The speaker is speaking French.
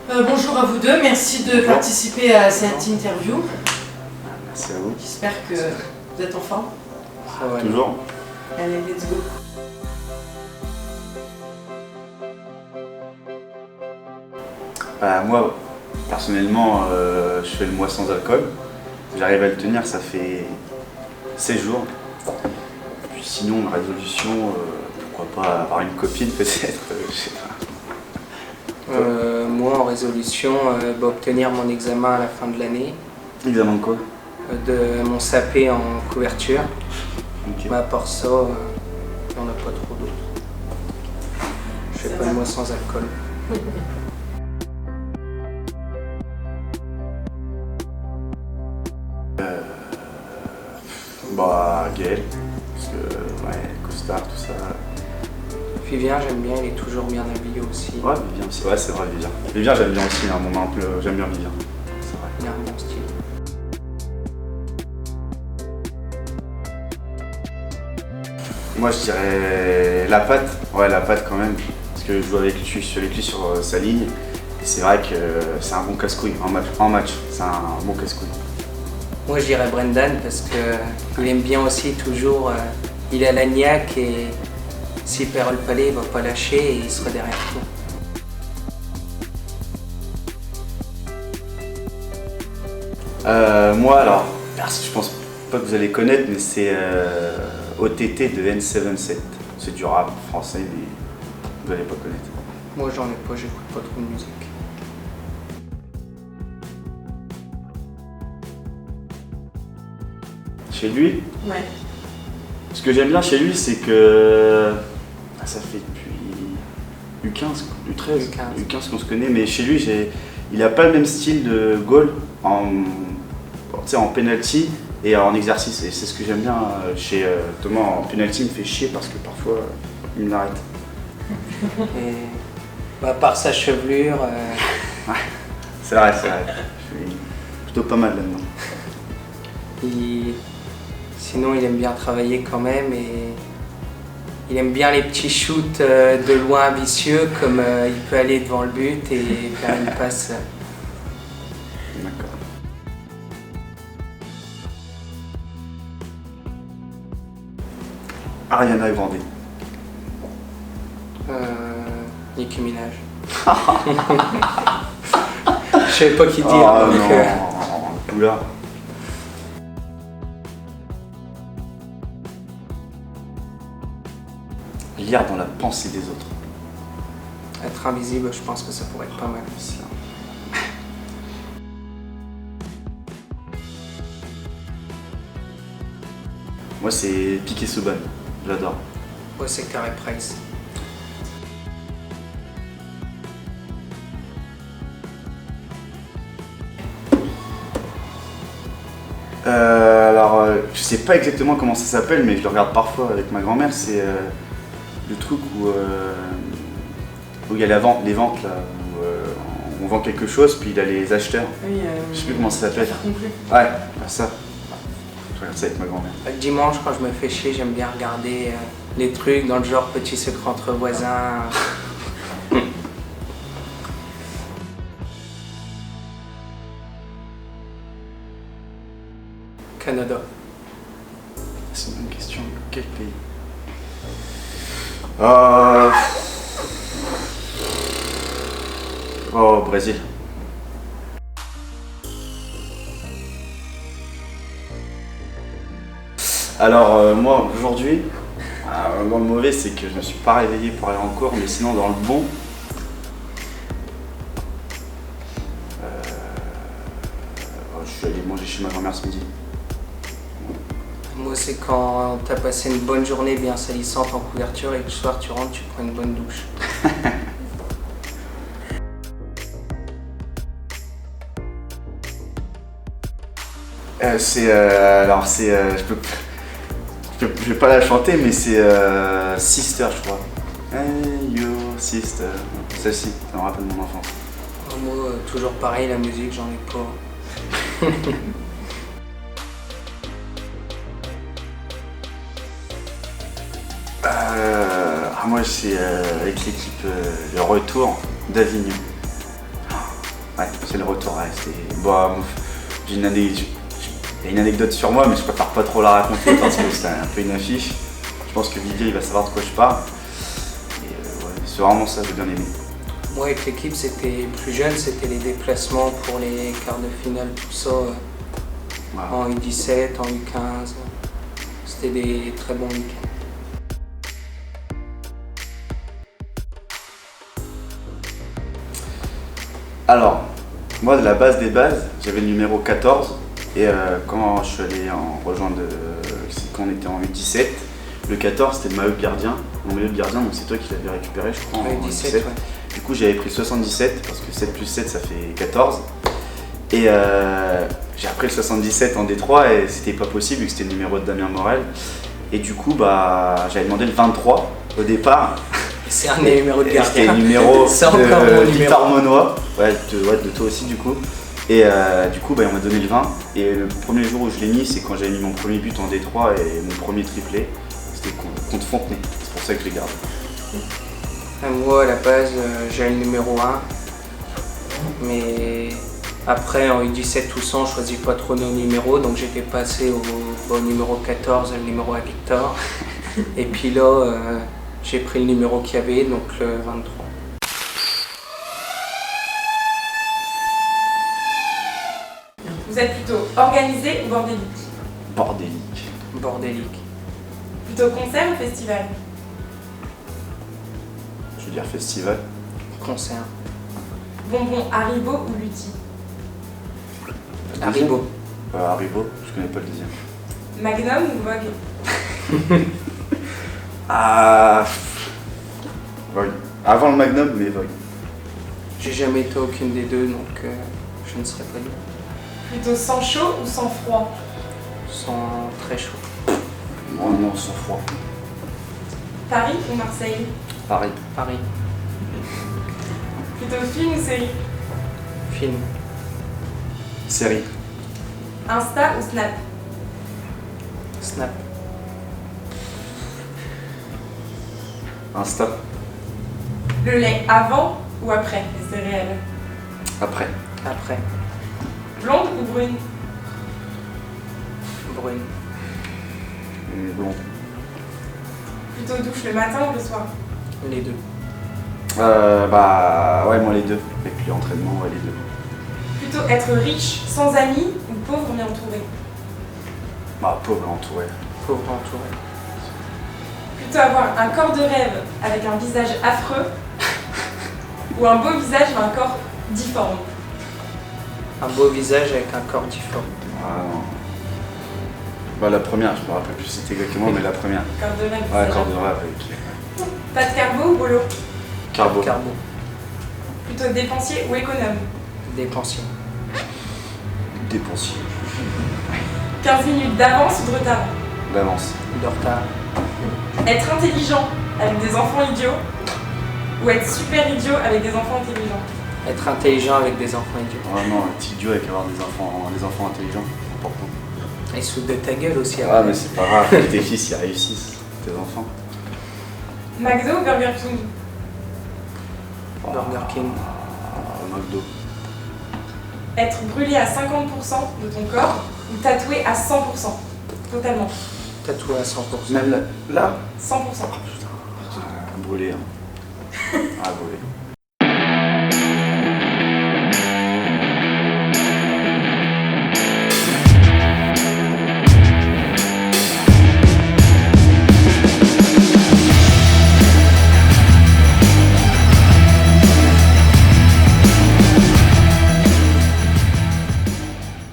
Bonjour à vous deux, merci de participer à cette interview. Merci à vous. J'espère que vous êtes en forme. Toujours. Allez, let's go. Moi, personnellement, je fais le mois sans alcool. J'arrive à le tenir, ça fait 16 jours. Puis sinon, ma résolution, pourquoi pas avoir une copine peut-être, je sais pas. Moi, en résolution, obtenir mon examen à la fin de l'année. Examen de quoi? De mon SAP en couverture. Okay. À part ça, il n'y en a pas trop d'autres. Je fais pas de moi sans alcool. Gaël, parce que, costard, tout ça. Vivien, j'aime bien, il est toujours bien habillé aussi. Ouais, Vivien aussi, ouais, c'est vrai, Vivien. Vivien, j'aime bien aussi, un moment un peu, j'aime bien Vivien. C'est vrai. Il a un bon style. Moi, je dirais la patte. Ouais, la patte quand même. Parce que je joue avec lui, je suis avec lui sur sa ligne. Et c'est vrai que c'est un bon casse-couille en match. C'est un bon casse-couille. Moi, je dirais Brendan parce qu'il aime bien aussi toujours. Il a la niaque et s'il perd le palais, il va pas lâcher et il sera derrière tout. Moi, alors, je pense pas que vous allez connaître, mais c'est OTT de N77. C'est du rap français, mais vous allez pas connaître. Moi, j'en ai pas, j'écoute pas trop de musique. Chez lui, Ouais. ce que j'aime bien chez lui, c'est que ça fait depuis U15, U13, U15 qu'on se connaît, mais chez lui, il a pas le même style de goal en penalty et en exercice. Et c'est ce que j'aime bien chez Thomas. En penalty, il me fait chier parce que parfois, il m'arrête. À part sa chevelure. Ouais, c'est vrai. Je suis plutôt pas mal là-dedans. Sinon, il aime bien travailler quand même et il aime bien les petits shoots de loin vicieux, comme il peut aller devant le but et faire une passe. D'accord. Ariana Grande. Nicki Minaj. Je savais pas qui dire. Oh Donc, non, Oula. Lire dans la pensée des autres. être invisible, je pense que ça pourrait être pas mal aussi. Moi, c'est Piqué Souban. J'adore. Moi, c'est Carey Price. Je sais pas exactement comment ça s'appelle, mais je le regarde parfois avec ma grand-mère. C'est le truc où il y a les ventes là, où on vend quelque chose, puis il y a les acheteurs. Oui, je sais plus comment ça s'appelle. Conclu. Ouais, ça. Je regarde ça avec ma grand-mère. Le dimanche, quand je me fais chier, j'aime bien regarder les trucs dans le genre petit secret entre voisins. Canada. C'est une bonne question. Quel pays? Brésil. Alors, moi, aujourd'hui, dans le mauvais, c'est que je me suis pas réveillé pour aller en cours, mais sinon, dans le bon, je suis allé manger chez ma grand-mère ce midi. Moi, c'est quand t'as passé une bonne journée bien salissante en couverture et que le soir tu rentres, tu prends une bonne douche. Je vais pas la chanter, mais c'est Sister, je crois. Hey yo, Sister. Celle-ci, ça me rappelle mon enfance. Moi, toujours pareil, la musique, j'en ai pas. Moi, c'est avec l'équipe Le Retour d'Avignon. Ouais, c'est le retour. Ouais, bon, j'ai une anecdote. Il y a une anecdote sur moi, mais je préfère pas trop la raconter parce que c'est un peu une affiche. Je pense que Didier il va savoir de quoi je parle. Et ouais, c'est vraiment ça, j'ai bien aimé. Moi, avec l'équipe, c'était plus jeune, c'était les déplacements pour les quarts de finale, tout ça, Voilà. en U17, en U15. C'était des très bons week-ends. Alors, moi, de la base des bases, j'avais le numéro 14. Et quand je suis allé rejoindre, c'est quand on était en U17, le 14 c'était le maillot de gardien. Mon maillot de gardien, donc c'est toi qui l'avais récupéré, je crois, en U17, U17. ouais. Du coup, j'avais pris le 77 parce que 7 plus 7 ça fait 14. Et j'ai repris le 77 en D3 et c'était pas possible vu que c'était le numéro de Damien Morel. Et du coup, j'avais demandé le 23 au départ. C'est un des numéros de Et c'était gardien. le numéro C'est encore mon de numéro. Victor Monnois, de toi aussi du coup. Et du coup, on m'a donné le 20. Et le premier jour où je l'ai mis, c'est quand j'avais mis mon premier but en D3 et mon premier triplé. C'était contre Fontenay. C'est pour ça que je l'ai gardé. Moi, à la base, j'ai le numéro 1. Mais après, en U17, tout ça, on choisit pas trop nos numéros. Donc j'étais passé au numéro 14, le numéro à Victor. Et puis là, j'ai pris le numéro qu'il y avait, donc le 23. Vous êtes plutôt organisé ou bordélique? Bordélique. Bordélique. Plutôt concert ou festival? Je veux dire festival. Concert. Bonbon Haribo ou Lutti? Haribo. Haribo, je connais pas le deuxième. Magnum ou Vogue? Ah. Vogue. Avant le Magnum, mais Vogue. J'ai jamais été aucune des deux, donc je ne serais pas libre. Plutôt sans chaud ou sans froid? Sans très chaud. Oh non, sans froid. Paris ou Marseille? Paris. Paris. Plutôt film ou série? Film. Série. Insta ou Snap? Snap. Insta. Le lait avant ou après les céréales? Après. Après. Blonde ou brune? Brune. Blond. Plutôt douche le matin ou le soir? Les deux. Ouais, moi les deux. Et puis entraînement, ouais, les deux. Plutôt être riche sans amis ou pauvre mais entouré? Pauvre entouré. Pauvre entouré. Plutôt avoir un corps de rêve avec un visage affreux ou un beau visage mais un corps difforme? Un beau visage avec un corps difforme. Ah non. La première, je me rappelle plus c'était exactement, mais la première. Corps de rêve. Ouais, visage corps de affreux. rêve avec. Pâte carbo ou bolo? Carbo. Carbo. Plutôt dépensier ou économe? Dépensier. Dépensier. 15 minutes d'avance ou de retard? D'avance. De retard. Être intelligent avec des enfants idiots ou être super idiot avec des enfants intelligents? Être intelligent avec des enfants idiots. Oh non, être idiot avec avoir des enfants intelligents, c'est important. Et sous de ta gueule aussi. Ah, mais c'est pas grave, que tes fils y réussissent, tes enfants. McDo ou Burger King? Burger King. McDo. Être brûlé à 50% de ton corps ou tatoué à 100%? Totalement. Tatoué à 100%. Même là 100%. Brûlé. Hein. Brûlé.